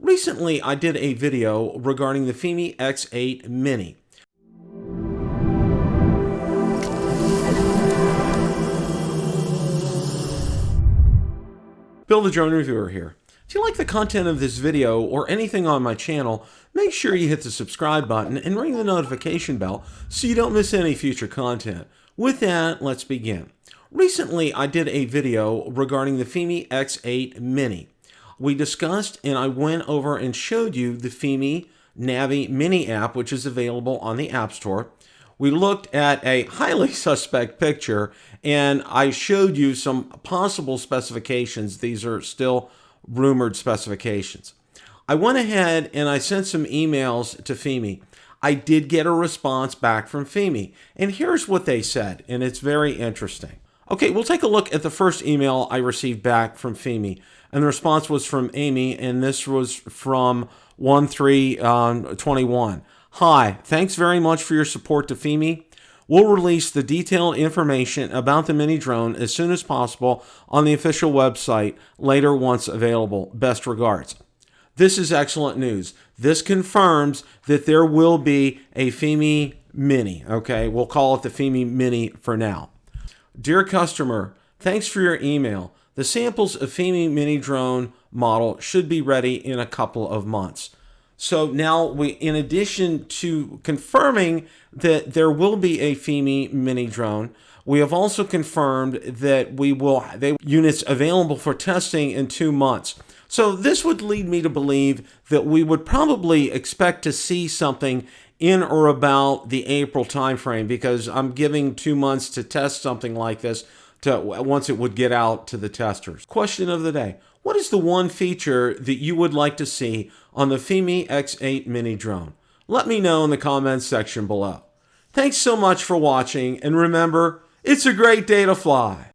Recently, I did a video regarding the Fimi X8 Mini. Bill the Drone Reviewer here. If you like the content of this video or anything on my channel, make sure you hit the subscribe button and ring the notification bell so you don't miss any future content. With that, let's begin. Recently, I did a video regarding the Fimi X8 Mini. We discussed and I went over and showed you the Fimi Navi Mini app, which is available on the App Store. We looked at a highly suspect picture and I showed you some possible specifications. These are still rumored specifications. I went ahead and I sent some emails to Fimi. I did get a response back from Fimi, and here's what they said, and it's very interesting. Okay, we'll take a look at the first email I received back from Fimi, and the response was from Amy, and this was from 1/3/21. Hi, thanks very much for your support to Fimi. We'll release the detailed information about the mini drone as soon as possible on the official website later once available. Best regards. This is excellent news. This confirms that there will be a Fimi Mini. Okay, we'll call it the Fimi Mini for now. Dear customer, thanks for your email. The samples of Fimi Mini drone model should be ready in a couple of months. So now in addition to confirming that there will be a Fimi Mini drone, we have also confirmed that they have units available for testing in 2 months. So this would lead me to believe that we would probably expect to see something in or about the April timeframe, because I'm giving 2 months to test something like this once it would get out to the testers. Question of the day. What is the one feature that you would like to see on the Fimi X8 Mini drone? Let me know in the comments section below. Thanks so much for watching, and remember, it's a great day to fly.